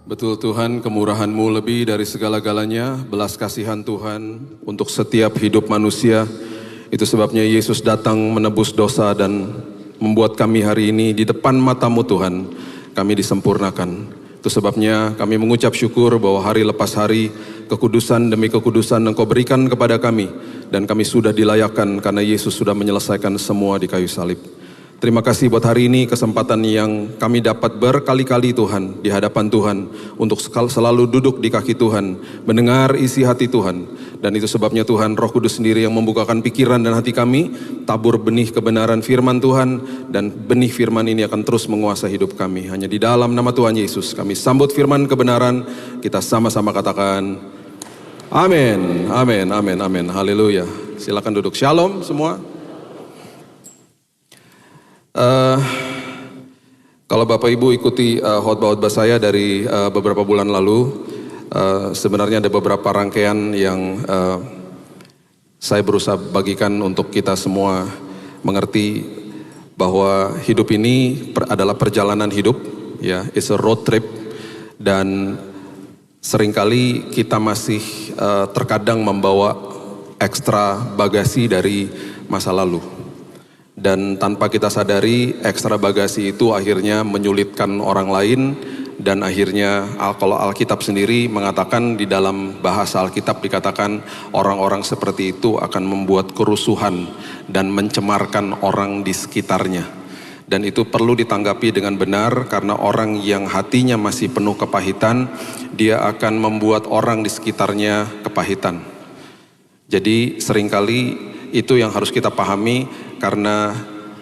Betul Tuhan, kemurahan-Mu lebih dari segala-galanya, belas kasihan Tuhan untuk setiap hidup manusia. Itu sebabnya Yesus datang menebus dosa dan membuat kami hari ini di depan mata-Mu Tuhan, kami disempurnakan. Itu sebabnya kami mengucap syukur bahwa hari lepas hari, kekudusan demi kekudusan Engkau berikan kepada kami, dan kami sudah dilayakkan karena Yesus sudah menyelesaikan semua di kayu salib. Terima kasih buat hari ini, kesempatan yang kami dapat berkali-kali Tuhan, di hadapan Tuhan, untuk selalu duduk di kaki Tuhan, mendengar isi hati Tuhan. Dan itu sebabnya Tuhan, Roh Kudus sendiri yang membukakan pikiran dan hati kami, tabur benih kebenaran firman Tuhan, dan benih firman ini akan terus menguasai hidup kami. Hanya di dalam nama Tuhan Yesus, kami sambut firman kebenaran, kita sama-sama katakan, amin, amin, amin, amin, haleluya. Silakan duduk, shalom semua. Kalau Bapak Ibu ikuti khotbah-khotbah saya dari beberapa bulan lalu, sebenarnya ada beberapa rangkaian yang saya berusaha bagikan untuk kita semua mengerti bahwa hidup ini adalah perjalanan hidup, ya, it's a road trip, dan seringkali kita masih terkadang membawa ekstra bagasi dari masa lalu. Dan tanpa kita sadari, ekstra bagasi itu akhirnya menyulitkan orang lain, dan akhirnya kalau Alkitab sendiri mengatakan, di dalam bahasa Alkitab dikatakan orang-orang seperti itu akan membuat kerusuhan dan mencemarkan orang di sekitarnya. Dan itu perlu ditanggapi dengan benar, karena orang yang hatinya masih penuh kepahitan, dia akan membuat orang di sekitarnya kepahitan. Jadi seringkali itu yang harus kita pahami, karena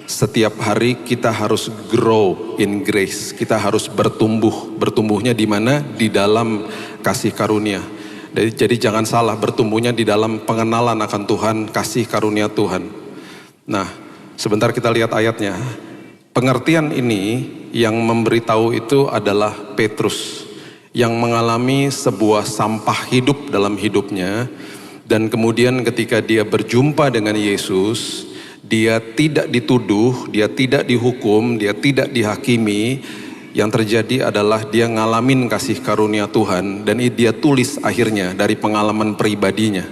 setiap hari kita harus grow in grace, kita harus bertumbuh. Bertumbuhnya di mana? Di dalam kasih karunia. Jadi jangan salah, bertumbuhnya di dalam pengenalan akan Tuhan, kasih karunia Tuhan. Nah, sebentar kita lihat ayatnya. Pengertian ini yang memberitahu itu adalah Petrus, yang mengalami sebuah sampah hidup dalam hidupnya. Dan kemudian ketika dia berjumpa dengan Yesus, dia tidak dituduh, dia tidak dihukum, dia tidak dihakimi. Yang terjadi adalah dia ngalamin kasih karunia Tuhan, dan dia tulis akhirnya dari pengalaman pribadinya.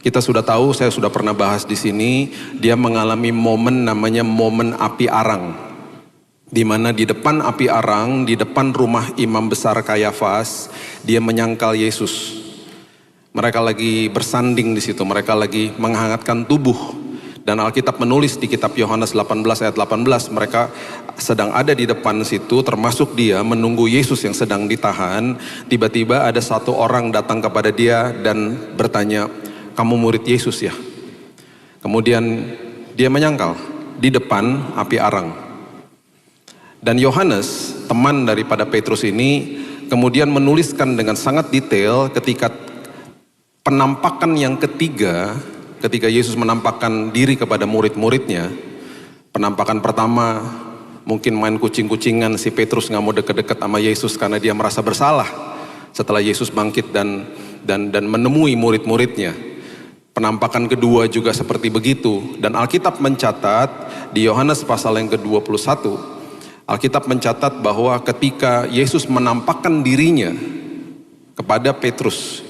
Kita sudah tahu, saya sudah pernah bahas di sini, dia mengalami momen namanya momen api arang. Di mana di depan api arang, di depan rumah imam besar Kayafas, dia menyangkal Yesus. Mereka lagi bersanding di situ, mereka lagi menghangatkan tubuh. Dan Alkitab menulis di kitab Yohanes 18 ayat 18, mereka sedang ada di depan situ, termasuk dia menunggu Yesus yang sedang ditahan. Tiba-tiba ada satu orang datang kepada dia dan bertanya, "Kamu murid Yesus ya?" Kemudian dia menyangkal di depan api arang. Dan Yohanes, teman daripada Petrus ini, kemudian menuliskan dengan sangat detail ketika penampakan yang ketiga, ketika Yesus menampakkan diri kepada murid-muridnya. Penampakan pertama, mungkin main kucing-kucingan, si Petrus gak mau deket-deket sama Yesus karena dia merasa bersalah. Setelah Yesus bangkit dan menemui murid-muridnya. Penampakan kedua juga seperti begitu. Dan Alkitab mencatat, di Yohanes pasal yang ke-21, Alkitab mencatat bahwa ketika Yesus menampakkan dirinya kepada Petrus,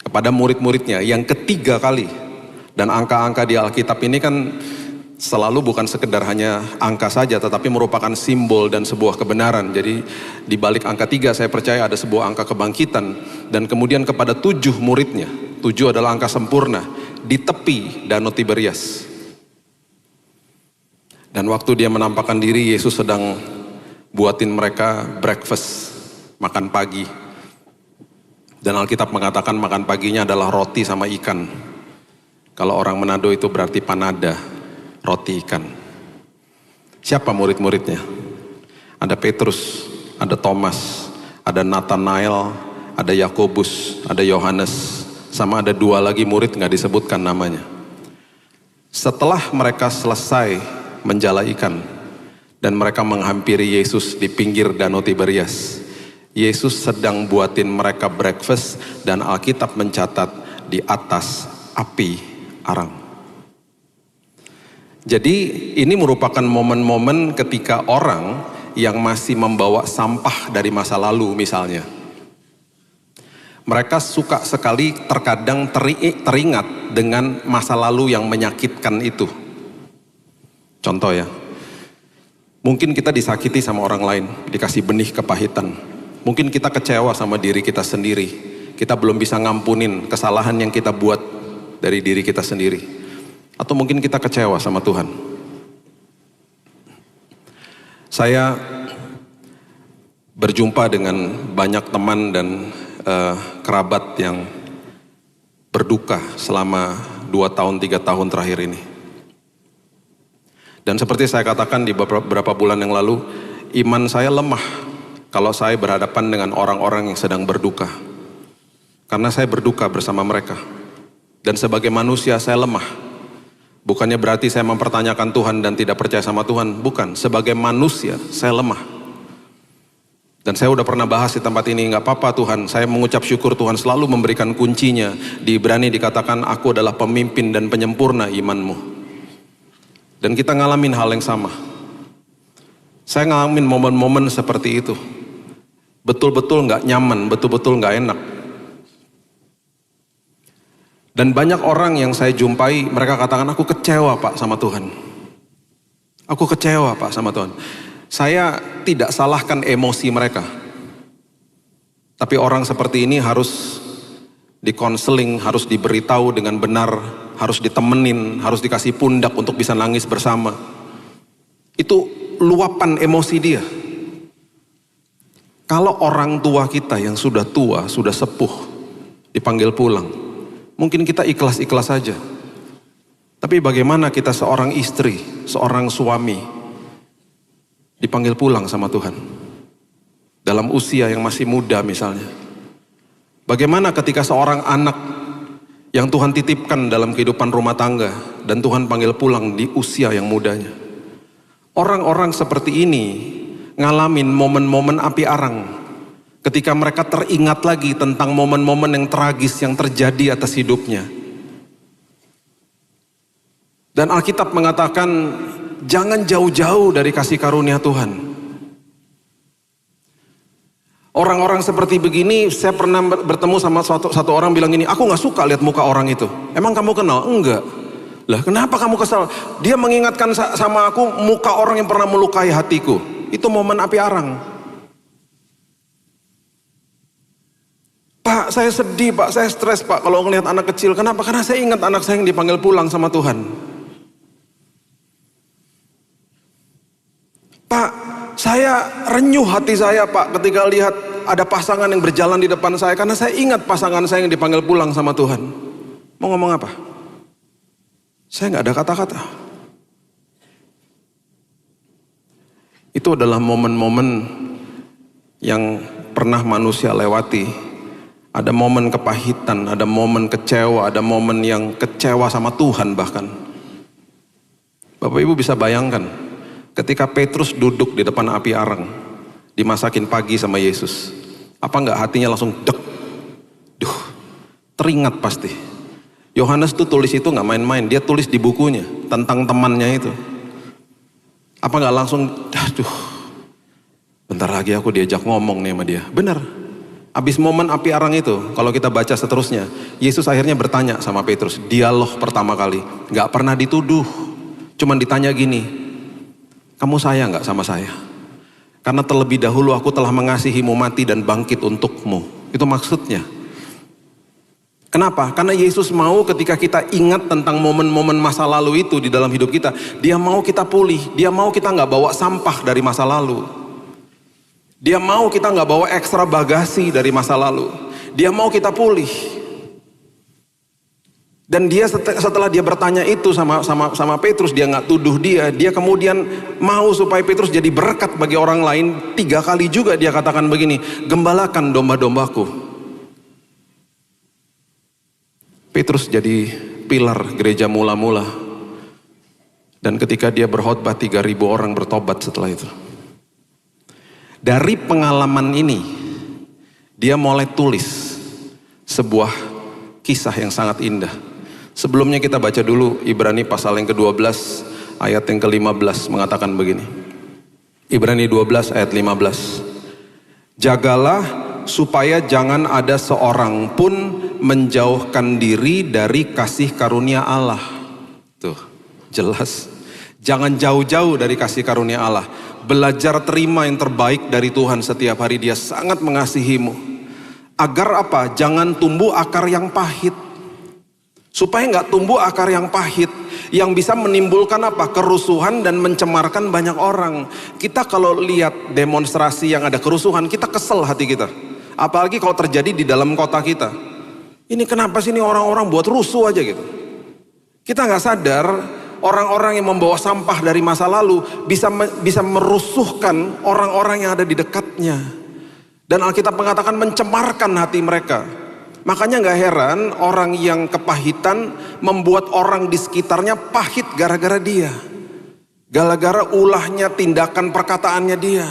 kepada murid-muridnya yang ketiga kali. Dan angka-angka di Alkitab ini kan selalu bukan sekedar hanya angka saja, tetapi merupakan simbol dan sebuah kebenaran. Jadi di balik angka 3 saya percaya ada sebuah angka kebangkitan. Dan kemudian kepada 7 muridnya, 7 adalah angka sempurna, di tepi Danau Tiberias. Dan waktu dia menampakkan diri, Yesus sedang buatin mereka breakfast, makan pagi. Dan Alkitab mengatakan makan paginya adalah roti sama ikan. Kalau orang Manado itu berarti panada, roti ikan. Siapa murid-muridnya? Ada Petrus, ada Thomas, ada Nathanael, ada Yakobus, ada Yohanes, sama ada 2 lagi murid gak disebutkan namanya. Setelah mereka selesai menjala ikan, dan mereka menghampiri Yesus di pinggir Danau Tiberias, Yesus sedang buatin mereka breakfast, dan Alkitab mencatat di atas api arang. Jadi ini merupakan momen-momen ketika orang yang masih membawa sampah dari masa lalu misalnya. Mereka suka sekali terkadang teringat dengan masa lalu yang menyakitkan itu. Contoh ya, mungkin kita disakiti sama orang lain, dikasih benih kepahitan. Mungkin kita kecewa sama diri kita sendiri. Kita belum bisa ngampunin kesalahan yang kita buat dari diri kita sendiri. Atau mungkin kita kecewa sama Tuhan. Saya berjumpa dengan banyak teman dan kerabat yang berduka selama 2 tahun, 3 tahun terakhir ini. Dan seperti saya katakan di beberapa bulan yang lalu, iman saya lemah kalau saya berhadapan dengan orang-orang yang sedang berduka. Karena saya berduka bersama mereka. Dan sebagai manusia saya lemah. Bukannya berarti saya mempertanyakan Tuhan dan tidak percaya sama Tuhan. Bukan, sebagai manusia saya lemah. Dan saya udah pernah bahas di tempat ini, gak apa-apa Tuhan, saya mengucap syukur Tuhan selalu memberikan kuncinya. Di Ibrani dikatakan, aku adalah pemimpin dan penyempurna imanmu. Dan kita ngalamin hal yang sama. Saya ngalamin momen-momen seperti itu. Betul-betul gak nyaman, betul-betul gak enak. Dan banyak orang yang saya jumpai, mereka katakan, aku kecewa Pak sama Tuhan. Aku kecewa Pak sama Tuhan. Saya tidak salahkan emosi mereka. Tapi orang seperti ini harus dikonseling, harus diberitahu dengan benar, harus ditemenin, harus dikasih pundak untuk bisa nangis bersama. Itu luapan emosi dia. Kalau orang tua kita yang sudah tua, sudah sepuh, dipanggil pulang, mungkin kita ikhlas-ikhlas saja. Tapi bagaimana kita seorang istri, seorang suami, dipanggil pulang sama Tuhan. Dalam usia yang masih muda misalnya. Bagaimana ketika seorang anak yang Tuhan titipkan dalam kehidupan rumah tangga, dan Tuhan panggil pulang di usia yang mudanya. Orang-orang seperti ini ngalamin momen-momen api arang. Ketika mereka teringat lagi tentang momen-momen yang tragis yang terjadi atas hidupnya. Dan Alkitab mengatakan, jangan jauh-jauh dari kasih karunia Tuhan. Orang-orang seperti begini, saya pernah bertemu sama satu orang bilang gini, aku gak suka lihat muka orang itu. Emang kamu kenal? Enggak. Lah kenapa kamu kesal? Dia mengingatkan sama aku muka orang yang pernah melukai hatiku. Itu momen api arang. Pak, saya sedih Pak, saya stres Pak kalau ngelihat anak kecil. Kenapa? Karena saya ingat anak saya yang dipanggil pulang sama Tuhan. Pak, saya renyuh hati saya Pak ketika lihat ada pasangan yang berjalan di depan saya. Karena saya ingat pasangan saya yang dipanggil pulang sama Tuhan. Mau ngomong apa? Saya gak ada kata-kata. Itu adalah momen-momen yang pernah manusia lewati. Ada momen kepahitan, ada momen kecewa, ada momen yang kecewa sama Tuhan bahkan. Bapak Ibu bisa bayangkan, ketika Petrus duduk di depan api arang, dimasakin pagi sama Yesus. Apa enggak hatinya langsung dek? Duh, teringat pasti. Yohanes tuh tulis itu enggak main-main, dia tulis di bukunya tentang temannya itu. Apa enggak langsung, aduh, bentar lagi aku diajak ngomong nih sama dia. Benar. Habis momen api arang itu, kalau kita baca seterusnya, Yesus akhirnya bertanya sama Petrus, dialog pertama kali, gak pernah dituduh, cuman ditanya gini, kamu sayang gak sama saya? Karena terlebih dahulu aku telah mengasihimu mati dan bangkit untukmu. Itu maksudnya. Kenapa? Karena Yesus mau ketika kita ingat tentang momen-momen masa lalu itu di dalam hidup kita, dia mau kita pulih, dia mau kita gak bawa sampah dari masa lalu. Dia mau kita nggak bawa ekstra bagasi dari masa lalu. Dia mau kita pulih. Dan dia setelah dia bertanya itu sama Petrus, dia nggak tuduh dia. Dia kemudian mau supaya Petrus jadi berkat bagi orang lain. 3 kali juga dia katakan begini, gembalakan domba-dombaku. Petrus jadi pilar gereja mula-mula. Dan ketika dia berkhotbah 3.000 orang bertobat setelah itu. Dari pengalaman ini, dia mulai tulis sebuah kisah yang sangat indah. Sebelumnya kita baca dulu Ibrani pasal yang ke-12, ayat yang ke-15 mengatakan begini. Ibrani 12 ayat 15. Jagalah supaya jangan ada seorang pun menjauhkan diri dari kasih karunia Allah. Tuh, jelas. Jangan jauh-jauh dari kasih karunia Allah. Belajar terima yang terbaik dari Tuhan setiap hari. Dia sangat mengasihimu. Agar apa? Jangan tumbuh akar yang pahit. Supaya nggak tumbuh akar yang pahit. Yang bisa menimbulkan apa? Kerusuhan dan mencemarkan banyak orang. Kita kalau lihat demonstrasi yang ada kerusuhan, kita kesel hati kita. Apalagi kalau terjadi di dalam kota kita. Ini kenapa sih ini orang-orang buat rusuh aja gitu. Kita nggak sadar orang-orang yang membawa sampah dari masa lalu bisa merusuhkan orang-orang yang ada di dekatnya. Dan Alkitab mengatakan mencemarkan hati mereka. Makanya nggak heran orang yang kepahitan membuat orang di sekitarnya pahit gara-gara dia. Gara-gara ulahnya, tindakan, perkataannya dia.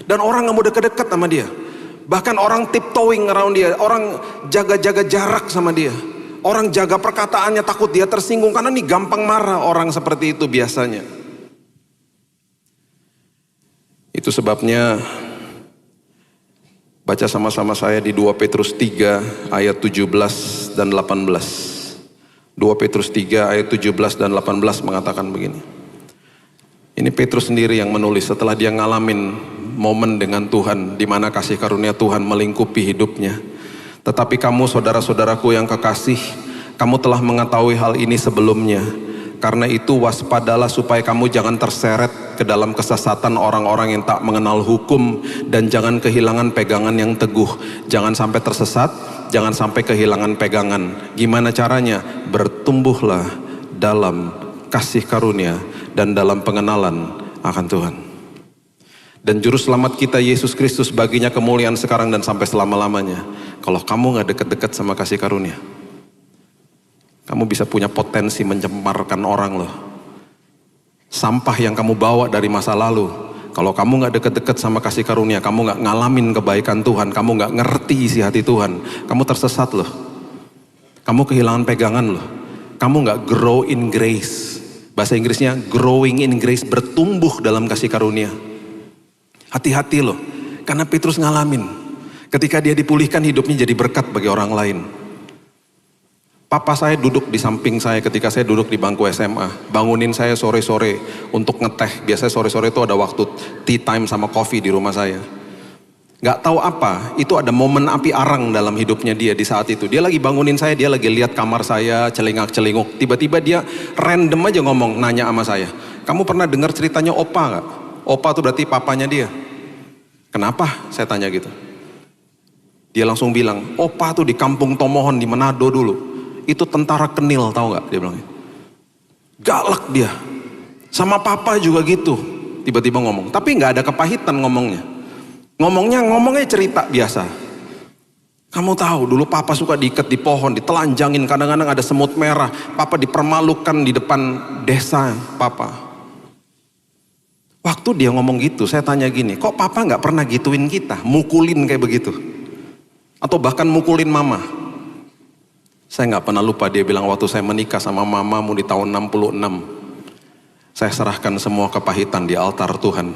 Dan orang nggak mau deket-deket sama dia. Bahkan orang tiptoeing around dia, orang jaga-jaga jarak sama dia. Orang jaga perkataannya, takut dia tersinggung karena nih gampang marah orang seperti itu biasanya. Itu sebabnya baca sama-sama saya di 2 Petrus 3 ayat 17 dan 18. 2 Petrus 3 ayat 17 dan 18 mengatakan begini. Ini Petrus sendiri yang menulis setelah dia ngalamin momen dengan Tuhan di mana kasih karunia Tuhan melingkupi hidupnya. Tetapi kamu saudara-saudaraku yang kekasih, kamu telah mengetahui hal ini sebelumnya. Karena itu waspadalah supaya kamu jangan terseret ke dalam kesesatan orang-orang yang tak mengenal hukum. Dan jangan kehilangan pegangan yang teguh. Jangan sampai tersesat, jangan sampai kehilangan pegangan. Gimana caranya? Bertumbuhlah dalam kasih karunia dan dalam pengenalan akan Tuhan. Dan juru selamat kita Yesus Kristus baginya kemuliaan sekarang dan sampai selama-lamanya. Kalau kamu gak deket-deket sama kasih karunia, kamu bisa punya potensi mencemarkan orang loh. Sampah yang kamu bawa dari masa lalu, kalau kamu gak deket-deket sama kasih karunia, kamu gak ngalamin kebaikan Tuhan, kamu gak ngerti isi hati Tuhan, kamu tersesat loh. Kamu kehilangan pegangan loh. Kamu gak grow in grace. Bahasa Inggrisnya growing in grace, bertumbuh dalam kasih karunia. Hati-hati loh, karena Petrus ngalamin. Ketika dia dipulihkan, hidupnya jadi berkat bagi orang lain. Papa saya duduk di samping saya ketika saya duduk di bangku SMA. Bangunin saya sore-sore untuk ngeteh. Biasanya sore-sore itu ada waktu tea time sama coffee di rumah saya. Gak tahu apa, itu ada momen api arang dalam hidupnya dia di saat itu. Dia lagi bangunin saya, dia lagi lihat kamar saya, celingak-celinguk. Tiba-tiba dia random aja ngomong, nanya sama saya. Kamu pernah dengar ceritanya Opa gak? Opa itu berarti papanya dia. Kenapa? Saya tanya gitu. Dia langsung bilang, Opa tuh di kampung Tomohon di Manado dulu. Itu tentara kenil, tahu gak? Dia bilang, galak dia. Sama papa juga gitu. Tiba-tiba ngomong, tapi gak ada kepahitan ngomongnya. Ngomongnya cerita biasa. Kamu tahu dulu papa suka diikat di pohon, ditelanjangin, kadang-kadang ada semut merah. Papa dipermalukan di depan desa papa. Waktu dia ngomong gitu, saya tanya gini, kok papa gak pernah gituin kita, mukulin kayak begitu? Atau bahkan mukulin mama? Saya gak pernah lupa dia bilang waktu saya menikah sama mamamu di tahun 66. Saya serahkan semua kepahitan di altar Tuhan.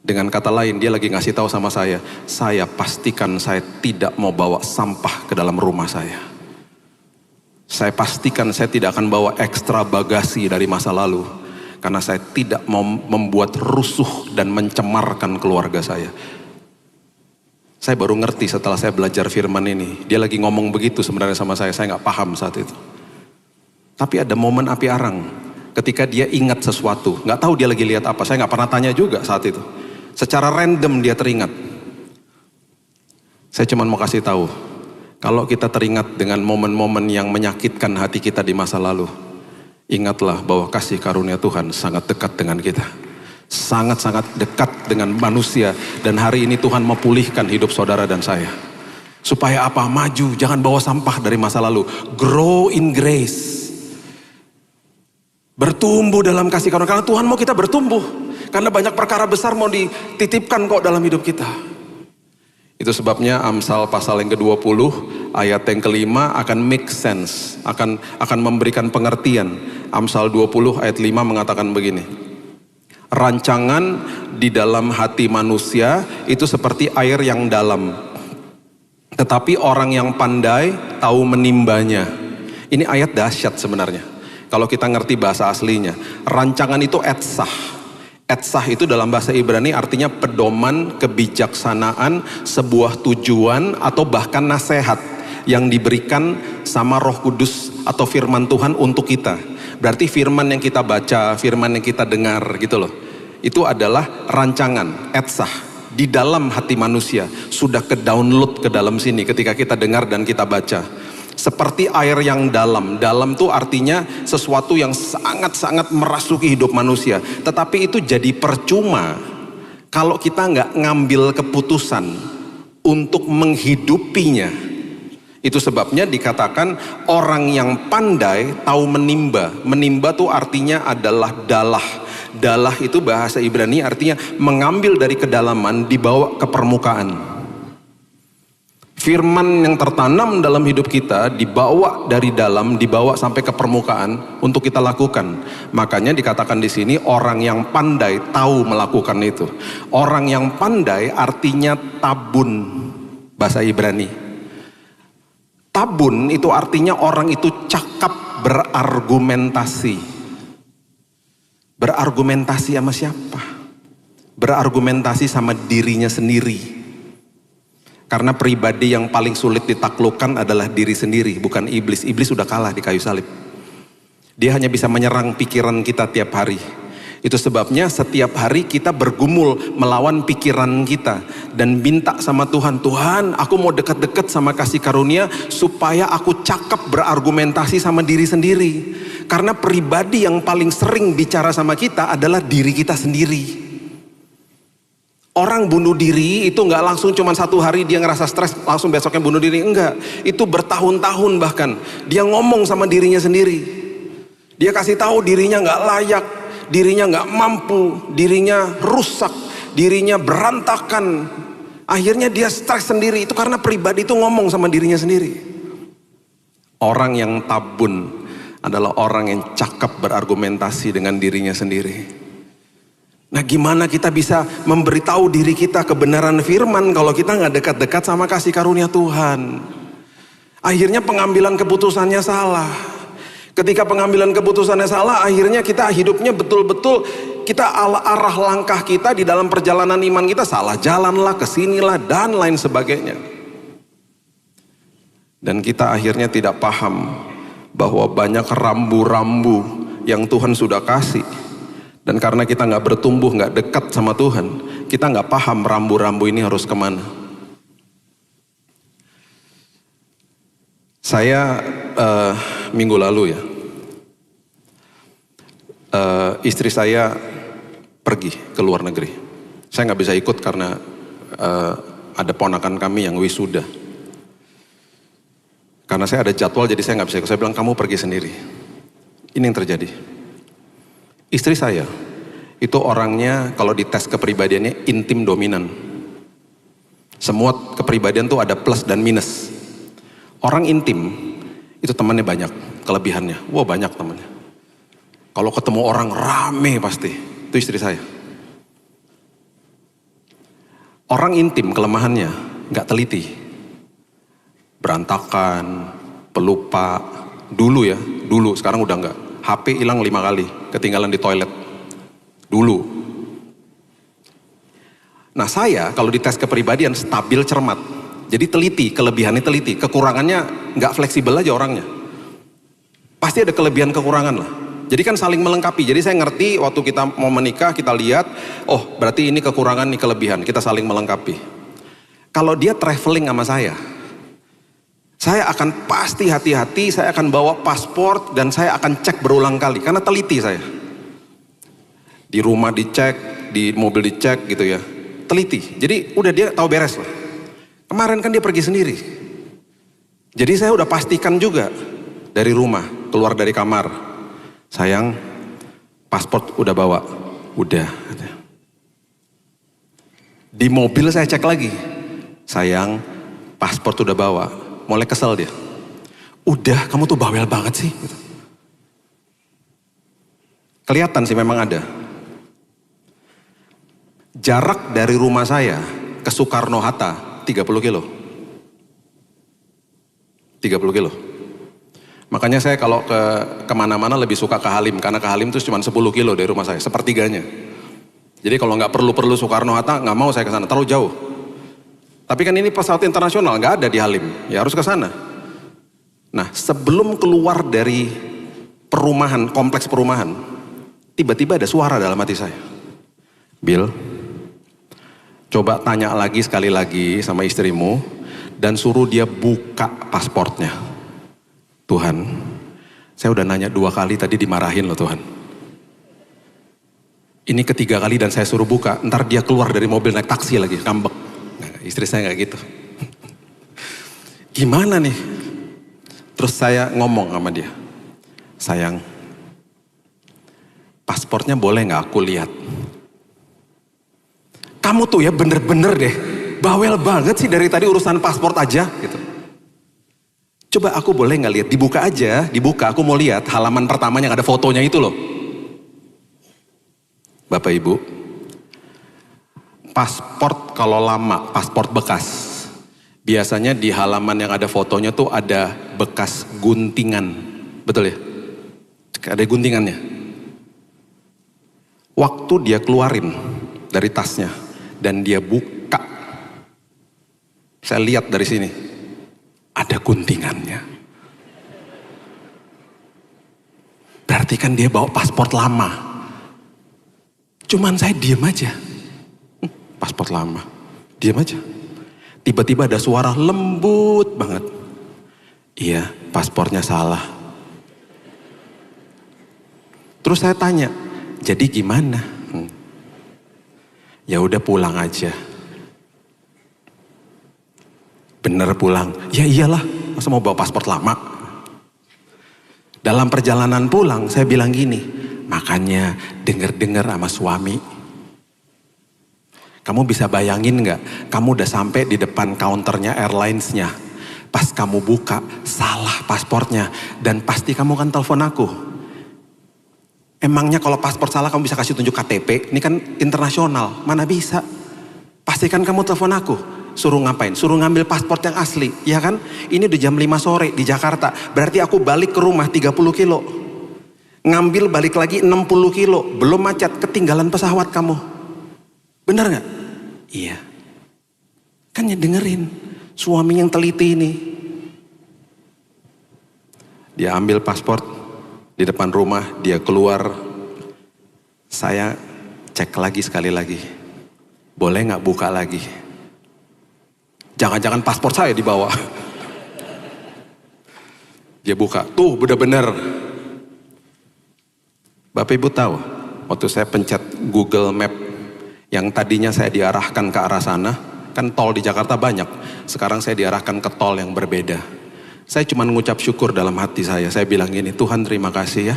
Dengan kata lain, dia lagi ngasih tahu sama saya pastikan saya tidak mau bawa sampah ke dalam rumah saya. Saya pastikan saya tidak akan bawa ekstra bagasi dari masa lalu. Karena saya tidak mau membuat rusuh dan mencemarkan keluarga saya. Saya baru ngerti setelah saya belajar firman ini. Dia lagi ngomong begitu sebenarnya sama saya gak paham saat itu. Tapi ada momen api arang. Ketika dia ingat sesuatu. Gak tahu dia lagi lihat apa, saya gak pernah tanya juga saat itu. Secara random dia teringat. Saya cuma mau kasih tahu. Kalau kita teringat dengan momen-momen yang menyakitkan hati kita di masa lalu. Ingatlah bahwa kasih karunia Tuhan sangat dekat dengan kita. Sangat-sangat dekat dengan manusia. Dan hari ini Tuhan mau pulihkan hidup saudara dan saya. Supaya apa? Maju, jangan bawa sampah dari masa lalu. Grow in grace. Bertumbuh dalam kasih karunia. Karena Tuhan mau kita bertumbuh. Karena banyak perkara besar mau dititipkan kok dalam hidup kita. Itu sebabnya Amsal pasal yang ke-20 ayat yang ke-5 akan make sense, akan memberikan pengertian. Amsal 20 ayat 5 mengatakan begini. Rancangan di dalam hati manusia itu seperti air yang dalam. Tetapi orang yang pandai tahu menimbanya. Ini ayat dahsyat sebenarnya. Kalau kita ngerti bahasa aslinya. Rancangan itu etsah. Etsah itu dalam bahasa Ibrani artinya pedoman, kebijaksanaan, sebuah tujuan atau bahkan nasihat yang diberikan sama Roh Kudus atau firman Tuhan untuk kita. Berarti firman yang kita baca, firman yang kita dengar gitu loh. Itu adalah rancangan, etsah di dalam hati manusia. Sudah ke-download ke dalam sini ketika kita dengar dan kita baca. Seperti air yang dalam. Dalam tuh artinya sesuatu yang sangat-sangat merasuki hidup manusia. Tetapi itu jadi percuma kalau kita nggak ngambil keputusan untuk menghidupinya. Itu sebabnya dikatakan orang yang pandai tahu menimba. Menimba tuh artinya adalah dalah. Dalah itu bahasa Ibrani artinya mengambil dari kedalaman dibawa ke permukaan. Firman yang tertanam dalam hidup kita dibawa dari dalam, dibawa sampai ke permukaan untuk kita lakukan. Makanya dikatakan di sini orang yang pandai tahu melakukan itu. Orang yang pandai artinya tabun bahasa Ibrani. Tabun itu artinya orang itu cakap berargumentasi. Berargumentasi sama siapa? Berargumentasi sama dirinya sendiri. Karena pribadi yang paling sulit ditaklukkan adalah diri sendiri, bukan iblis. Iblis sudah kalah di kayu salib. Dia hanya bisa menyerang pikiran kita tiap hari. Itu sebabnya setiap hari kita bergumul melawan pikiran kita. Dan minta sama Tuhan, Tuhan aku mau dekat-dekat sama kasih karunia supaya aku cakap berargumentasi sama diri sendiri. Karena pribadi yang paling sering bicara sama kita adalah diri kita sendiri. Orang bunuh diri itu nggak langsung cuma satu hari dia ngerasa stres langsung besoknya bunuh diri, enggak. Itu bertahun-tahun bahkan dia ngomong sama dirinya sendiri. Dia kasih tahu dirinya nggak layak, dirinya nggak mampu, dirinya rusak, dirinya berantakan. Akhirnya dia stres sendiri. Itu karena pribadi itu ngomong sama dirinya sendiri. Orang yang tabun adalah orang yang cakap berargumentasi dengan dirinya sendiri. Nah, gimana kita bisa memberitahu diri kita kebenaran firman kalau kita nggak dekat-dekat sama kasih karunia Tuhan? Akhirnya pengambilan keputusannya salah. Ketika pengambilan keputusannya salah, akhirnya kita hidupnya betul-betul kita arah langkah kita di dalam perjalanan iman kita salah jalan lah, kesinilah dan lain sebagainya. Dan kita akhirnya tidak paham bahwa banyak rambu-rambu yang Tuhan sudah kasih. Dan karena kita nggak bertumbuh, nggak dekat sama Tuhan, kita nggak paham rambu-rambu ini harus kemana. Saya minggu lalu ya, istri saya pergi ke luar negeri. Saya nggak bisa ikut karena ada ponakan kami yang wisuda. Karena saya ada jadwal jadi saya nggak bisa ikut. Saya bilang kamu pergi sendiri. Ini yang terjadi. Istri saya itu orangnya kalau dites kepribadiannya intim dominan. Semua kepribadian tuh ada plus dan minus. Orang intim itu temannya banyak, kelebihannya. Wah banyak temannya. Kalau ketemu orang rame pasti. Itu istri saya. Orang intim kelemahannya nggak teliti. Berantakan, pelupa. Dulu ya, dulu sekarang udah nggak. HP hilang 5 kali, ketinggalan di toilet. Dulu. Nah saya kalau dites kepribadian stabil cermat. Jadi teliti, kelebihannya teliti. Kekurangannya nggak fleksibel aja orangnya. Pasti ada kelebihan kekurangan lah. Jadi kan saling melengkapi. Jadi saya ngerti waktu kita mau menikah kita lihat, oh berarti ini kekurangan, ini kelebihan. Kita saling melengkapi. Kalau dia traveling sama saya akan pasti hati-hati, saya akan bawa paspor dan saya akan cek berulang kali karena teliti saya. Di rumah dicek, di mobil dicek gitu ya. Teliti. Jadi udah dia tahu beres lah. Kemarin kan dia pergi sendiri. Jadi saya udah pastikan juga dari rumah, keluar dari kamar. Sayang, paspor udah bawa. Udah. Di mobil saya cek lagi. Sayang, paspor udah bawa. Mulai kesel dia. Udah, kamu tuh bawel banget sih. Kelihatan sih memang ada. Jarak dari rumah saya ke Soekarno-Hatta 30 kilo. 30 kilo. Makanya saya kalau kemana-mana lebih suka ke Halim, karena ke Halim itu cuma 10 kilo dari rumah saya, sepertiganya. Jadi kalau nggak perlu Soekarno-Hatta, nggak mau saya ke sana, terlalu jauh. Tapi kan ini pesawat internasional, nggak ada di Halim, ya harus ke sana. Nah, sebelum keluar dari perumahan, kompleks perumahan, tiba-tiba ada suara dalam hati saya. Bill, coba tanya lagi sekali lagi sama istrimu dan suruh dia buka pasportnya. Tuhan, saya udah nanya 2 kali tadi dimarahin loh Tuhan. Ini ketiga kali dan saya suruh buka, ntar dia keluar dari mobil naik taksi lagi, ngambek. Nah, istri saya nggak gitu. Gimana nih? Terus saya ngomong sama dia, sayang, pasportnya boleh nggak aku lihat? Kamu tuh ya bener-bener deh, bawel banget sih dari tadi urusan pasport aja gitu. Coba aku boleh nggak lihat? Dibuka aja, dibuka. Aku mau lihat halaman pertamanya yang ada fotonya itu loh. Bapak Ibu, pasport kalau lama, pasport bekas, biasanya di halaman yang ada fotonya tuh ada bekas guntingan, betul ya? Ada guntingannya. Waktu dia keluarin dari tasnya dan dia buka, saya lihat dari sini, ada guntingannya. Berarti kan dia bawa pasport lama. Cuman saya diam aja. Pasport lama. Diam aja. Tiba-tiba ada suara lembut banget. Iya, paspornya salah. Terus saya tanya, jadi gimana? Ya udah pulang aja. Bener pulang? Ya iyalah, masa mau bawa pasport lama? Dalam perjalanan pulang saya bilang gini, makanya denger-denger sama suami. Kamu bisa bayangin gak, kamu udah sampai di depan counternya airlines-nya. Pas kamu buka, salah pasportnya. Dan pasti kamu kan telepon aku. Emangnya kalau paspor salah kamu bisa kasih tunjuk KTP? Ini kan internasional, mana bisa? Pastikan kamu telepon aku. Suruh ngapain? Suruh ngambil paspor yang asli, ya kan? Ini udah jam 5 sore di Jakarta. Berarti aku balik ke rumah 30 kilo. Ngambil balik lagi 60 kilo. Belum macet, ketinggalan pesawat kamu. Bener gak? Iya. Kan ya dengerin. Suami yang teliti ini. Dia ambil paspor di depan rumah. Dia keluar. Saya cek lagi sekali lagi. Boleh gak buka lagi? Jangan-jangan paspor saya dibawa. Dia buka, tuh bener-bener. Bapak Ibu tahu, waktu saya pencet Google Map, yang tadinya saya diarahkan ke arah sana, kan tol di Jakarta banyak. Sekarang saya diarahkan ke tol yang berbeda. Saya cuma mengucap syukur dalam hati saya. Saya bilang gini, Tuhan terima kasih ya.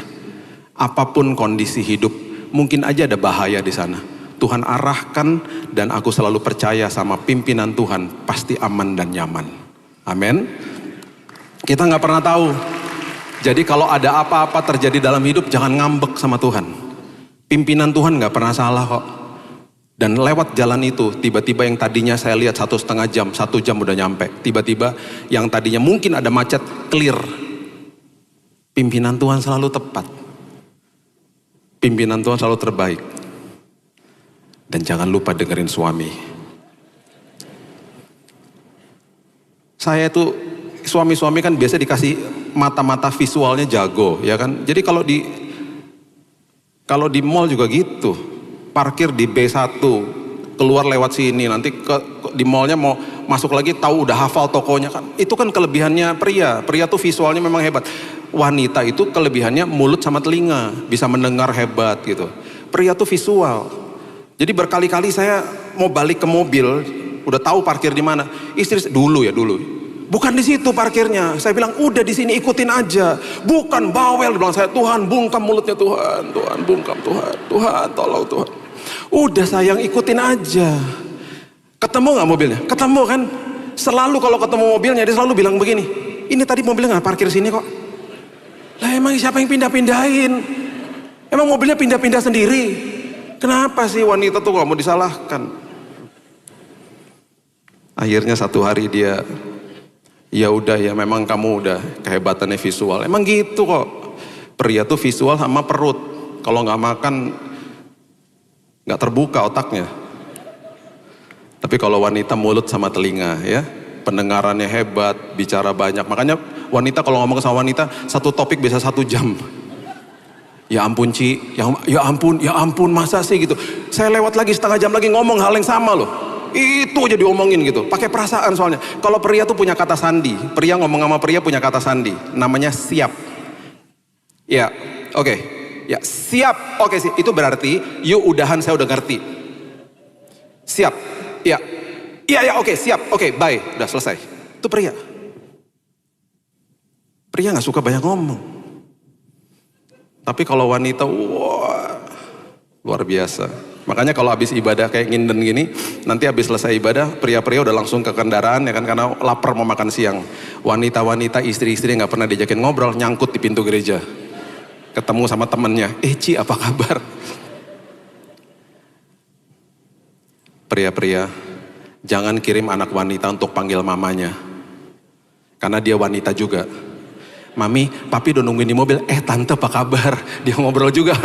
Apapun kondisi hidup, mungkin aja ada bahaya di sana. Tuhan arahkan dan aku selalu percaya sama pimpinan Tuhan pasti aman dan nyaman. Amin. Kita nggak pernah tahu. Jadi kalau ada apa-apa terjadi dalam hidup jangan ngambek sama Tuhan. Pimpinan Tuhan nggak pernah salah kok. Dan lewat jalan itu tiba-tiba yang tadinya saya lihat 1,5 jam, 1 jam udah nyampe. Tiba-tiba yang tadinya mungkin ada macet clear. Pimpinan Tuhan selalu tepat. Pimpinan Tuhan selalu terbaik. Dan jangan lupa dengerin suami. Saya itu, suami-suami kan biasa dikasih mata-mata visualnya jago, ya kan. Jadi kalau di mall juga gitu. Parkir di B1, keluar lewat sini, nanti di mallnya mau masuk lagi tahu udah hafal tokonya kan. Itu kan kelebihannya pria. Pria tuh visualnya memang hebat. Wanita itu kelebihannya mulut sama telinga, bisa mendengar hebat gitu. Pria tuh visual. Jadi berkali-kali saya mau balik ke mobil, udah tahu parkir di mana. Istri dulu. Bukan di situ parkirnya. Saya bilang udah di sini ikutin aja. Bukan bawel, bilang saya, Tuhan bungkam mulutnya Tuhan, Tuhan bungkam Tuhan tolong Tuhan. Udah sayang ikutin aja. Ketemu nggak mobilnya? Ketemu kan? Selalu kalau ketemu mobilnya dia selalu bilang begini. Ini tadi mobilnya nggak parkir sini kok. Lah emang siapa yang pindah-pindahin? Emang mobilnya pindah-pindah sendiri? Kenapa sih wanita tuh gak mau disalahkan? Akhirnya satu hari dia, ya udah ya memang kamu udah kehebatannya visual. Emang gitu kok. Pria tuh visual sama perut. Kalau nggak makan nggak terbuka otaknya. Tapi kalau wanita mulut sama telinga ya, pendengarannya hebat, bicara banyak. Makanya wanita kalau ngomong sama wanita satu topik bisa 1 jam. Ya ampun Ci, ya ampun masa sih gitu. Saya lewat lagi setengah jam lagi ngomong hal yang sama loh. Itu aja diomongin gitu, pakai perasaan soalnya. Kalau pria tuh punya kata sandi, pria ngomong sama pria punya kata sandi, namanya siap. Ya, oke. Ya, siap. Oke sih, itu berarti yuk udahan saya udah ngerti. Siap. Ya. Iya, oke, siap. Oke, bye. Udah selesai. Itu pria. Pria nggak suka banyak ngomong. Tapi kalau wanita, wah, luar biasa. Makanya kalau habis ibadah kayak nginden gini, nanti habis selesai ibadah, pria-pria udah langsung ke kendaraan ya kan, karena lapar mau makan siang. Wanita-wanita, istri-istri nggak pernah diajakin ngobrol, nyangkut di pintu gereja. Ketemu sama temennya, Ci apa kabar? Pria-pria, jangan kirim anak wanita untuk panggil mamanya. Karena dia wanita juga. Mami, papi udah nungguin di mobil, tante apa kabar? Dia ngobrol juga.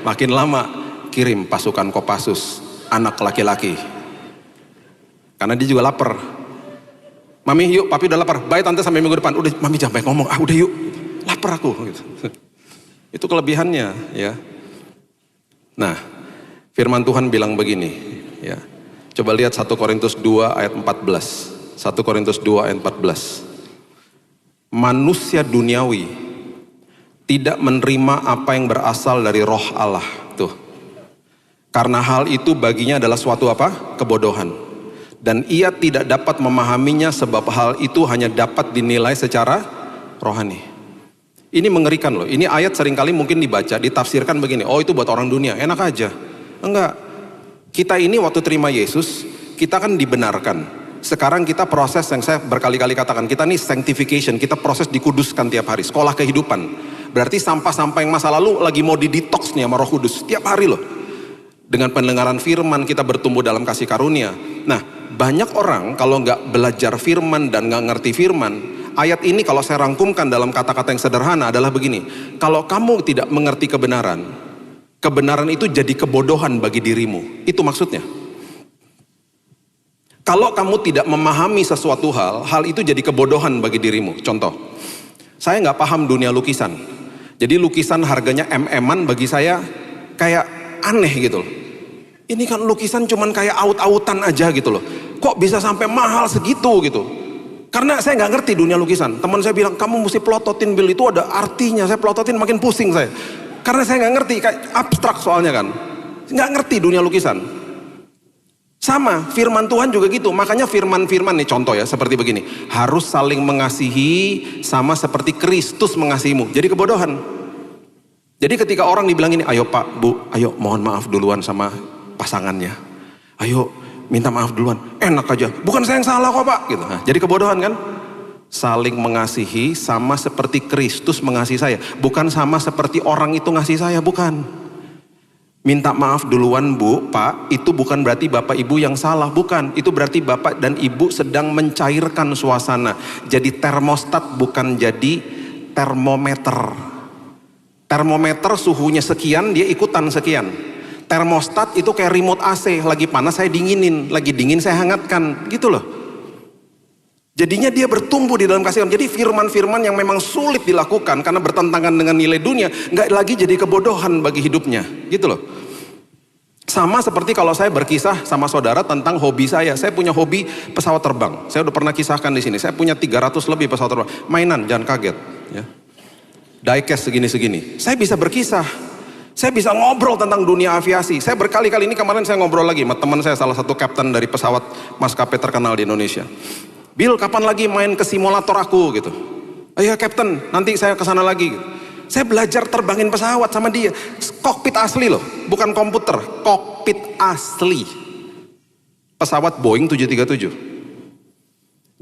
Makin lama, kirim pasukan Kopassus, anak laki-laki. Karena dia juga lapar. Mami yuk, papi udah lapar, bye tante sampai minggu depan. Udah, mami jangan banyak ngomong, udah yuk, lapar aku. Gitu. Itu kelebihannya ya. Nah, firman Tuhan bilang begini ya. Coba lihat 1 Korintus 2 ayat 14. 1 Korintus 2 ayat 14. Manusia duniawi tidak menerima apa yang berasal dari roh Allah. Tuh. Karena hal itu baginya adalah suatu apa? Kebodohan. Dan ia tidak dapat memahaminya sebab hal itu hanya dapat dinilai secara rohani. Ini mengerikan loh. Ini ayat seringkali mungkin dibaca, ditafsirkan begini. Oh itu buat orang dunia, enak aja. Enggak. Kita ini waktu terima Yesus, kita kan dibenarkan. Sekarang kita proses yang saya berkali-kali katakan, kita nih sanctification, kita proses dikuduskan tiap hari, sekolah kehidupan. Berarti sampah-sampah yang masa lalu lagi mau didetox nih sama Roh Kudus, tiap hari loh. Dengan pendengaran firman kita bertumbuh dalam kasih karunia. Nah, banyak orang kalau nggak belajar firman dan nggak ngerti firman, ayat ini kalau saya rangkumkan dalam kata-kata yang sederhana adalah begini. Kalau kamu tidak mengerti kebenaran, kebenaran itu jadi kebodohan bagi dirimu. Itu maksudnya. Kalau kamu tidak memahami sesuatu hal, hal itu jadi kebodohan bagi dirimu. Contoh, saya nggak paham dunia lukisan. Jadi lukisan harganya MM-an bagi saya kayak aneh gitu loh. Ini kan lukisan cuman kayak aut-autan aja gitu loh. Kok bisa sampai mahal segitu gitu? Karena saya nggak ngerti dunia lukisan. Teman saya bilang, kamu mesti plototin Bill, itu ada artinya. Saya plototin makin pusing saya. Karena saya nggak ngerti, kayak abstrak soalnya kan. Nggak ngerti dunia lukisan. Sama, firman Tuhan juga gitu. Makanya firman-firman nih contoh ya, seperti begini. Harus saling mengasihi sama seperti Kristus mengasihimu. Jadi kebodohan. Jadi ketika orang dibilang ini, ayo Pak, Bu, ayo mohon maaf duluan sama pasangannya. Ayo minta maaf duluan. Enak aja, bukan saya yang salah kok Pak. Gitu. Nah, jadi kebodohan kan? Saling mengasihi sama seperti Kristus mengasihi saya. Bukan sama seperti orang itu ngasih saya, bukan. Minta maaf duluan Bu, Pak, itu bukan berarti Bapak Ibu yang salah, bukan. Itu berarti Bapak dan Ibu sedang mencairkan suasana. Jadi termostat bukan jadi termometer. Termometer suhunya sekian, dia ikutan sekian. Termostat itu kayak remote AC, lagi panas saya dinginin, lagi dingin saya hangatkan, gitu loh. Jadinya dia bertumbuh di dalam kasih. Jadi firman-firman yang memang sulit dilakukan karena bertentangan dengan nilai dunia, nggak lagi jadi kebodohan bagi hidupnya, gitu loh. Sama seperti kalau saya berkisah sama saudara tentang hobi saya. Saya punya hobi pesawat terbang. Saya udah pernah kisahkan di sini. Saya punya 300 lebih pesawat terbang. Mainan, jangan kaget. Ya. Diecast segini-segini. Saya bisa berkisah. Saya bisa ngobrol tentang dunia aviasi. Saya berkali-kali ini kemarin saya ngobrol lagi sama teman saya, salah satu kapten dari pesawat maskapai terkenal di Indonesia. Bill, kapan lagi main ke simulator aku gitu? Ayo Captain, nanti saya kesana lagi. Saya belajar terbangin pesawat sama dia. Kokpit asli loh, bukan komputer. Kokpit asli. Pesawat Boeing 737.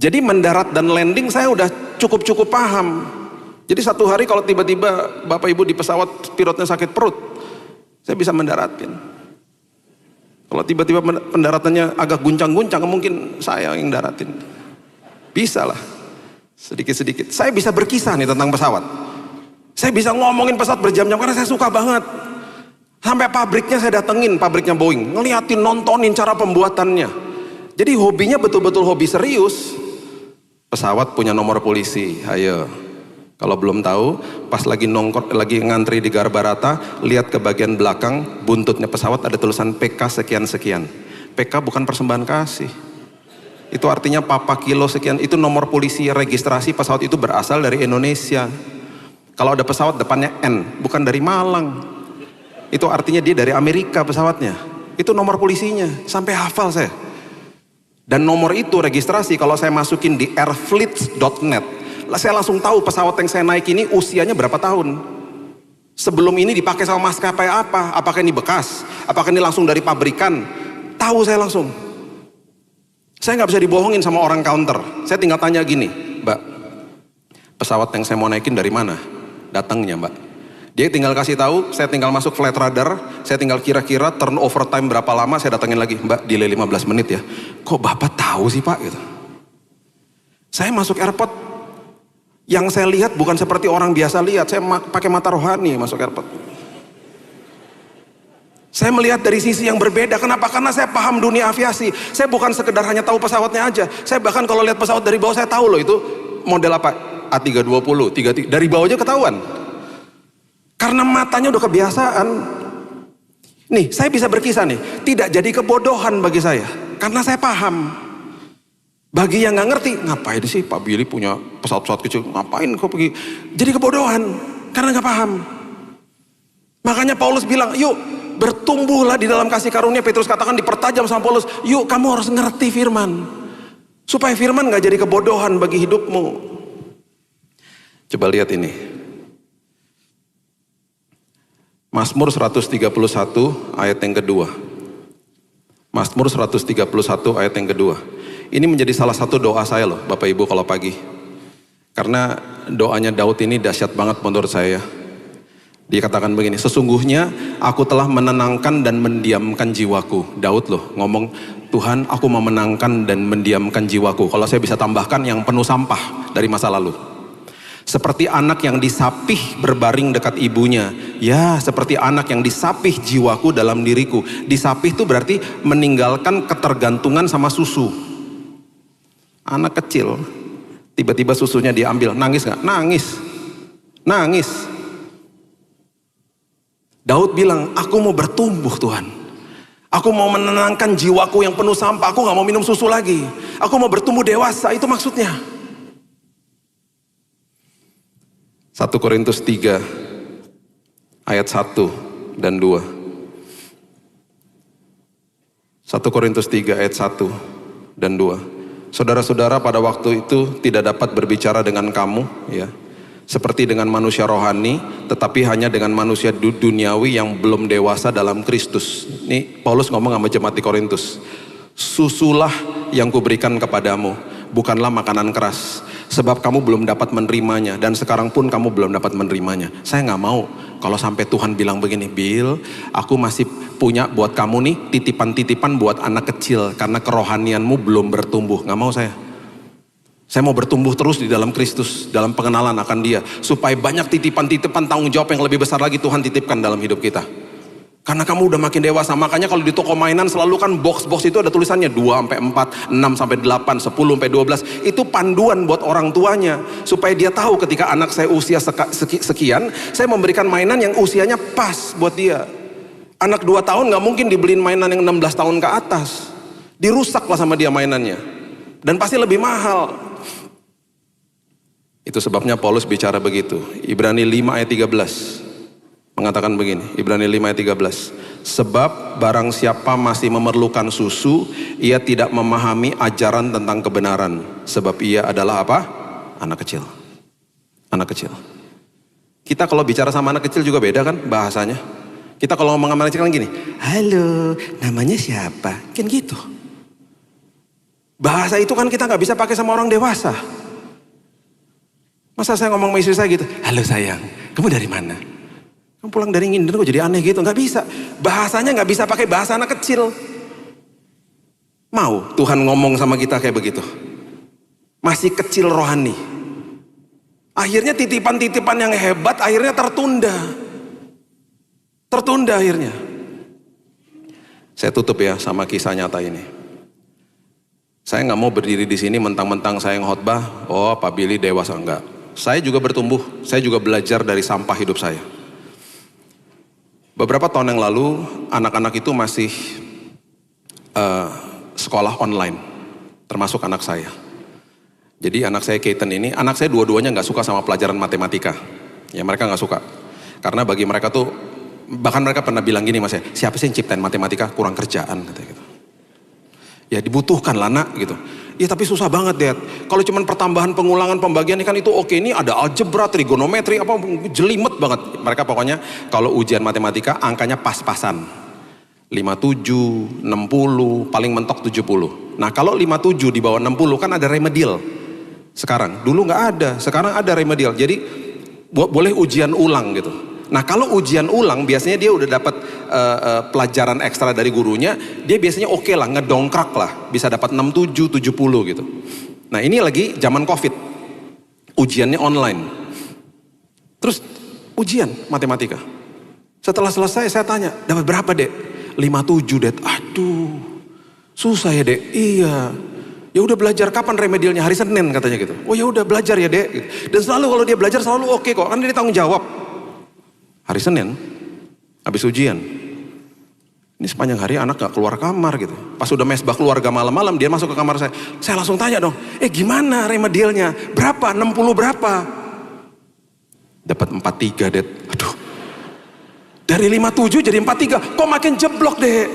Jadi mendarat dan landing saya udah cukup-cukup paham. Jadi satu hari kalau tiba-tiba Bapak Ibu di pesawat pilotnya sakit perut, saya bisa mendaratin. Kalau tiba-tiba pendaratannya agak guncang-guncang, mungkin saya yang daratin. Bisa lah, sedikit-sedikit. Saya bisa berkisah nih tentang pesawat. Saya bisa ngomongin pesawat berjam-jam karena saya suka banget. Sampai pabriknya saya datengin, pabriknya Boeing, ngeliatin, nontonin cara pembuatannya. Jadi hobinya betul-betul hobi serius. Pesawat punya nomor polisi, ayo. Kalau belum tahu, pas lagi ngantri di Garbarata, lihat ke bagian belakang, buntutnya pesawat ada tulisan PK sekian-sekian. PK bukan persembahan kasih. Itu artinya papa kilo sekian, itu nomor polisi registrasi pesawat itu berasal dari Indonesia. Kalau ada pesawat depannya N, bukan dari Malang. Itu artinya dia dari Amerika pesawatnya. Itu nomor polisinya, sampai hafal saya. Dan nomor itu registrasi kalau saya masukin di airfleets.net, saya langsung tahu pesawat yang saya naik ini usianya berapa tahun. Sebelum ini dipakai sama maskapai apa? Apakah ini bekas? Apakah ini langsung dari pabrikan? Tahu saya langsung. Saya nggak bisa dibohongin sama orang counter. Saya tinggal tanya gini, Mbak, pesawat yang saya mau naikin dari mana? Datangnya, Mbak. Dia tinggal kasih tahu, saya tinggal masuk flight radar, saya tinggal kira-kira turnover time berapa lama, saya datangin lagi, Mbak, delay 15 menit ya. Kok Bapak tahu sih, Pak? Gitu. Saya masuk airport, yang saya lihat bukan seperti orang biasa lihat. Saya pakai mata rohani masuk airport. Saya melihat dari sisi yang berbeda. Kenapa? Karena saya paham dunia aviasi. Saya bukan sekedar hanya tahu pesawatnya aja. Saya bahkan kalau lihat pesawat dari bawah, saya tahu loh itu model apa. A320, 33, dari bawah aja ketahuan. Karena matanya udah kebiasaan. Nih, saya bisa berkisah nih. Tidak jadi kebodohan bagi saya. Karena saya paham. Bagi yang nggak ngerti, ngapain sih Pak Billy punya pesawat-pesawat kecil? Ngapain kok pergi? Jadi kebodohan, karena nggak paham. Makanya Paulus bilang, yuk bertumbuhlah di dalam kasih karunia. Petrus katakan dipertajam sama Paulus, yuk kamu harus ngerti firman. Supaya firman nggak jadi kebodohan bagi hidupmu. Coba lihat ini. Mazmur 131 ayat yang kedua. Mazmur 131 ayat yang kedua. Ini menjadi salah satu doa saya loh Bapak Ibu kalau pagi. Karena doanya Daud ini dahsyat banget menurut saya. Dia katakan begini, sesungguhnya aku telah menenangkan dan mendiamkan jiwaku. Daud loh ngomong, Tuhan aku mau menenangkan dan mendiamkan jiwaku. Kalau saya bisa tambahkan yang penuh sampah dari masa lalu. Seperti anak yang disapih berbaring dekat ibunya. Ya seperti anak yang disapih jiwaku dalam diriku. Disapih itu berarti meninggalkan ketergantungan sama susu. Anak kecil, tiba-tiba susunya diambil, nangis gak? Nangis, nangis. Daud bilang, aku mau bertumbuh Tuhan. Aku mau menenangkan jiwaku yang penuh sampah, aku gak mau minum susu lagi. Aku mau bertumbuh dewasa, itu maksudnya. 1 Korintus 3 ayat 1 dan 2. 1 Korintus 3 ayat 1 dan 2. Saudara-saudara pada waktu itu tidak dapat berbicara dengan kamu ya, seperti dengan manusia rohani, tetapi hanya dengan manusia duniawi yang belum dewasa dalam Kristus. Ini Paulus ngomong sama jemaat di Korintus. Susulah yang kuberikan kepadamu, bukanlah makanan keras, sebab kamu belum dapat menerimanya, dan sekarang pun kamu belum dapat menerimanya. Saya nggak mau kalau sampai Tuhan bilang begini, Bill, aku masih punya buat kamu nih titipan-titipan buat anak kecil karena kerohanianmu belum bertumbuh. Nggak mau saya. Saya mau bertumbuh terus di dalam Kristus, dalam pengenalan akan Dia, supaya banyak titipan-titipan tanggung jawab yang lebih besar lagi Tuhan titipkan dalam hidup kita. Karena kamu udah makin dewasa, makanya kalau di toko mainan selalu kan box-box itu ada tulisannya 2-4, 6-8, 10-12. Itu panduan buat orang tuanya, supaya dia tahu ketika anak saya usia sekian, saya memberikan mainan yang usianya pas buat dia. Anak 2 tahun gak mungkin dibeliin mainan yang 16 tahun ke atas. Dirusaklah sama dia mainannya. Dan pasti lebih mahal. Itu sebabnya Paulus bicara begitu. Ibrani 5 ayat 13. Mengatakan begini, Ibrani 5 ayat 13. Sebab barang siapa masih memerlukan susu, ia tidak memahami ajaran tentang kebenaran. Sebab ia adalah apa? Anak kecil. Anak kecil. Kita kalau bicara sama anak kecil juga beda kan bahasanya. Kita kalau ngomong sama anak kecil kan gini, halo, namanya siapa? Kan gitu. Bahasa itu kan kita gak bisa pakai sama orang dewasa. Masa saya ngomong sama istri saya gitu, halo sayang, kamu dari mana? Kamu pulang dari Nginden kok jadi aneh gitu, nggak bisa. Bahasanya nggak bisa pakai bahasa anak kecil. Mau Tuhan ngomong sama kita kayak begitu? Masih kecil rohani. Akhirnya titipan-titipan yang hebat akhirnya tertunda. Tertunda akhirnya. Saya tutup ya sama kisah nyata ini. Saya nggak mau berdiri di sini mentang-mentang saya khotbah, oh Pak Billy dewasa, enggak. Saya juga bertumbuh, saya juga belajar dari sampah hidup saya. Beberapa tahun yang lalu, anak-anak itu masih sekolah online, termasuk anak saya. Jadi anak saya Keaton ini, anak saya dua-duanya nggak suka sama pelajaran matematika. Ya mereka nggak suka. Karena bagi mereka tuh, bahkan mereka pernah bilang gini mas ya, siapa sih yang ciptain matematika, kurang kerjaan katanya gitu. Ya dibutuhkan lah nak gitu. Ya tapi susah banget Dad. Kalau cuman pertambahan, pengulangan, pembagian kan itu oke, ini ada algebra, trigonometri, apa jelimet banget. Mereka pokoknya kalau ujian matematika angkanya pas-pasan. 57, 60, paling mentok 70. Nah kalau 57 di bawah 60 kan ada remedial. Sekarang, dulu nggak ada, sekarang ada remedial. Jadi boleh ujian ulang gitu. Nah kalau ujian ulang biasanya dia udah dapat pelajaran ekstra dari gurunya, dia biasanya oke lah, ngedongkrak lah, bisa dapat 67, 70 gitu. Nah ini lagi zaman COVID, ujiannya online. Terus ujian matematika. Setelah selesai saya tanya, dapat berapa Dek? 57 Dek. Aduh, susah ya Dek. Iya. Ya udah belajar, kapan remedialnya? Hari Senin katanya gitu. Oh ya udah belajar ya Dek. Dan selalu kalau dia belajar selalu oke kok, kan dia tanggung jawab. Hari Senin, habis ujian. Ini sepanjang hari anak gak keluar kamar gitu. Pas udah mesbah keluarga malam-malam, dia masuk ke kamar saya. Saya langsung tanya dong, gimana remedialnya? Berapa? 60 berapa? Dapat 43 Dek. Aduh. Dari 57 jadi 43, kok makin jeblok Dek?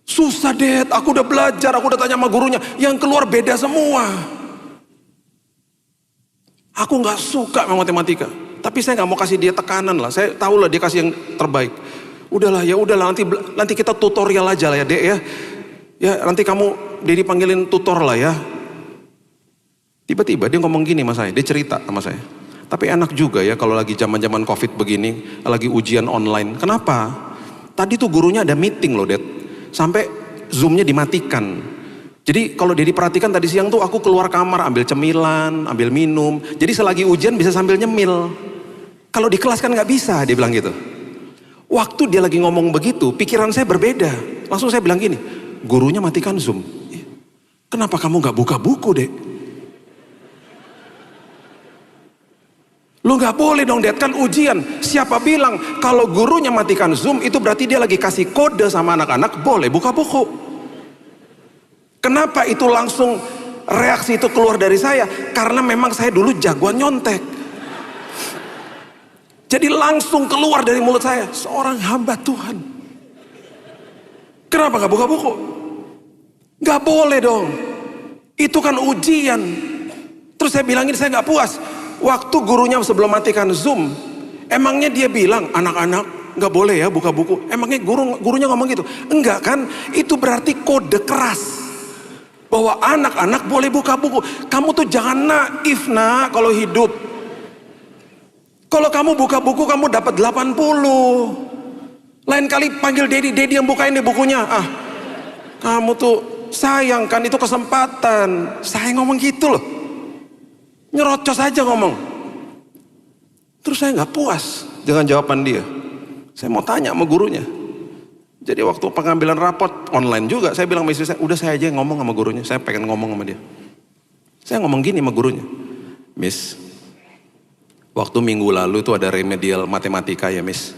Susah Dek, aku udah belajar, aku udah tanya sama gurunya, yang keluar beda semua. Aku gak suka sama matematika, tapi saya gak mau kasih dia tekanan lah, saya tahu lah dia kasih yang terbaik. Udahlah ya udahlah, nanti kita tutorial aja lah ya Dek ya. Ya nanti kamu Dedi panggilin tutor lah ya. Tiba-tiba dia ngomong gini sama saya, dia cerita sama saya. Tapi enak juga ya kalau lagi zaman-zaman COVID begini, lagi ujian online. Kenapa? Tadi tuh gurunya ada meeting loh Ded. Sampai Zoom-nya dimatikan. Jadi kalau Dedi perhatikan tadi siang tuh aku keluar kamar ambil cemilan, ambil minum. Jadi selagi ujian bisa sambil nyemil. Kalau di kelas kan nggak bisa, dia bilang gitu. Waktu dia lagi ngomong begitu, pikiran saya berbeda. Langsung saya bilang gini, gurunya matikan Zoom. Kenapa kamu nggak buka buku Dek? Lu nggak boleh dong Dad, kan ujian. Siapa bilang kalau gurunya matikan Zoom itu berarti dia lagi kasih kode sama anak-anak boleh buka buku. Kenapa itu langsung reaksi itu keluar dari saya? Karena memang saya dulu jagoan nyontek. Jadi langsung keluar dari mulut saya, seorang hamba Tuhan. Kenapa nggak buka buku? Nggak boleh dong. Itu kan ujian. Terus saya bilangin saya nggak puas. Waktu gurunya sebelum matikan Zoom, emangnya dia bilang anak-anak nggak boleh ya buka buku. Emangnya gurunya ngomong gitu? Enggak kan? Itu berarti kode keras bahwa anak-anak boleh buka buku. Kamu tuh jangan naif nak kalau hidup. Kalau kamu buka buku kamu dapat 80. Lain kali panggil Dedi yang bukain deh bukunya. Kamu tuh sayang kan, itu kesempatan. Saya ngomong gitu loh. Nyerocos aja ngomong. Terus saya nggak puas dengan jawaban dia. Saya mau tanya sama gurunya. Jadi waktu pengambilan raport online juga, saya bilang sama istri saya, udah saya aja yang ngomong sama gurunya. Saya pengen ngomong sama dia. Saya ngomong gini sama gurunya, Miss, waktu minggu lalu tuh ada remedial matematika ya Miss.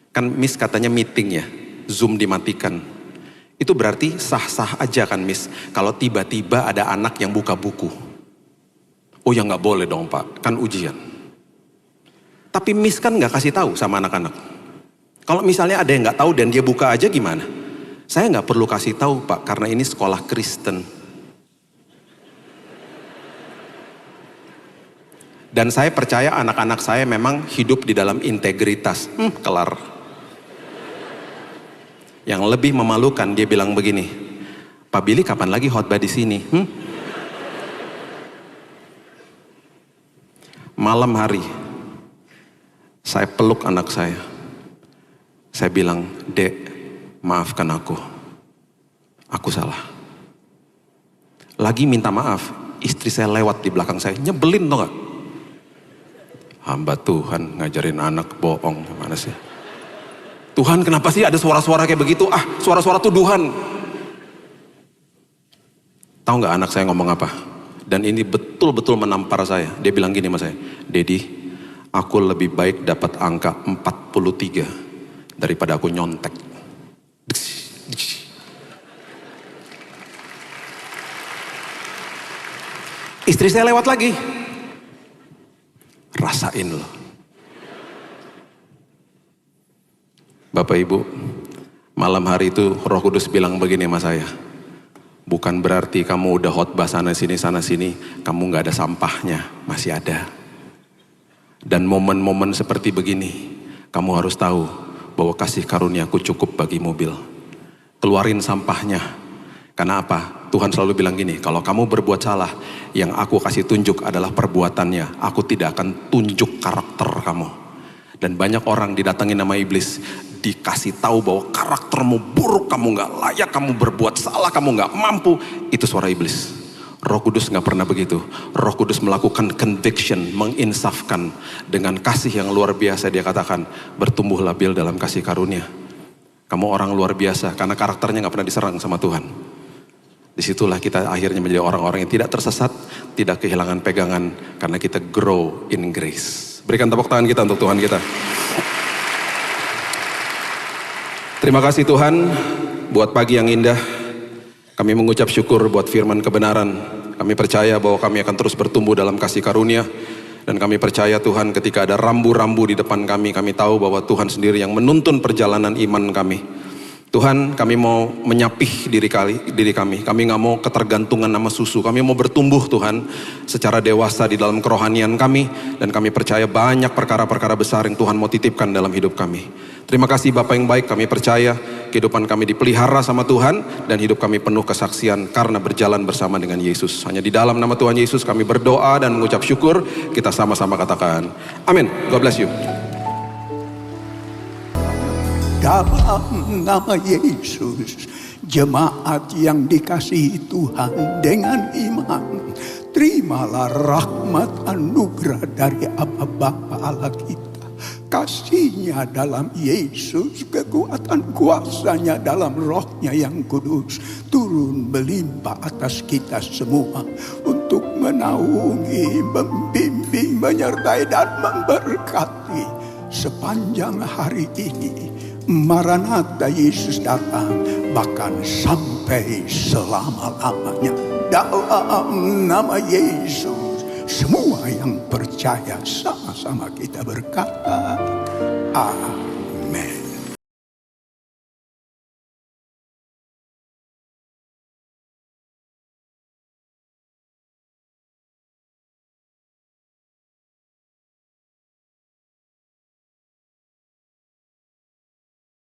Kan Miss katanya meeting ya, Zoom dimatikan. Itu berarti sah-sah aja kan Miss, kalau tiba-tiba ada anak yang buka buku. Oh ya nggak boleh dong Pak, kan ujian. Tapi Miss kan nggak kasih tahu sama anak-anak. Kalau misalnya ada yang nggak tahu dan dia buka aja gimana? Saya nggak perlu kasih tahu Pak, karena ini sekolah Kristen. Dan saya percaya anak-anak saya memang hidup di dalam integritas. Kelar. Yang lebih memalukan dia bilang begini, Pak Billy kapan lagi khotbah di sini? Malam hari, saya peluk anak saya. Saya bilang, Dek, maafkan aku. Aku salah. Lagi minta maaf, istri saya lewat di belakang saya, nyebelin tau gak? Hamba Tuhan ngajarin anak bohong, gimana sih? Tuhan kenapa sih ada suara-suara kayak begitu? Suara-suara tuduhan. Tahu nggak anak saya ngomong apa? Dan ini betul-betul menampar saya. Dia bilang gini sama saya, Dedi, aku lebih baik dapat angka 43 daripada aku nyontek. Istri saya lewat lagi. Rasain loh. Bapak Ibu, malam hari itu Roh Kudus bilang begini sama saya. Bukan berarti kamu udah khotbah sana sini, kamu gak ada sampahnya, masih ada. Dan momen-momen seperti begini, kamu harus tahu bahwa kasih karuniaku cukup bagi mobil. Keluarin sampahnya. Karena apa? Tuhan selalu bilang gini, kalau kamu berbuat salah, yang aku kasih tunjuk adalah perbuatannya. Aku tidak akan tunjuk karakter kamu. Dan banyak orang didatangin nama iblis, dikasih tahu bahwa karaktermu buruk, kamu gak layak, kamu berbuat salah, kamu gak mampu. Itu suara iblis. Roh Kudus gak pernah begitu. Roh Kudus melakukan conviction, menginsafkan dengan kasih yang luar biasa. Dia katakan, bertumbuhlah Bil dalam kasih karunia. Kamu orang luar biasa karena karakternya gak pernah diserang sama Tuhan. Disitulah kita akhirnya menjadi orang-orang yang tidak tersesat, tidak kehilangan pegangan, karena kita grow in grace. Berikan tepuk tangan kita untuk Tuhan kita. Terima kasih Tuhan buat pagi yang indah. Kami mengucap syukur buat firman kebenaran. Kami percaya bahwa kami akan terus bertumbuh dalam kasih karunia. Dan kami percaya Tuhan ketika ada rambu-rambu di depan kami, kami tahu bahwa Tuhan sendiri yang menuntun perjalanan iman kami. Tuhan, kami mau menyapih diri kami. Kami gak mau ketergantungan sama susu. Kami mau bertumbuh Tuhan secara dewasa di dalam kerohanian kami. Dan kami percaya banyak perkara-perkara besar yang Tuhan mau titipkan dalam hidup kami. Terima kasih Bapak yang baik, kami percaya kehidupan kami dipelihara sama Tuhan. Dan hidup kami penuh kesaksian karena berjalan bersama dengan Yesus. Hanya di dalam nama Tuhan Yesus kami berdoa dan mengucap syukur. Kita sama-sama katakan amin. God bless you. Dalam nama Yesus, jemaat yang dikasihi Tuhan dengan iman, terimalah rahmat anugerah dari Aba Bapa Allah kita. Kasih-Nya dalam Yesus, kekuatan kuasa-Nya dalam Roh-Nya yang kudus turun melimpah atas kita semua untuk menaungi, membimbing, menyertai dan memberkati sepanjang hari ini. Maranatha, Yesus datang, bahkan sampai selama-lamanya. Dalam nama Yesus, semua yang percaya sama-sama kita berkata, amin.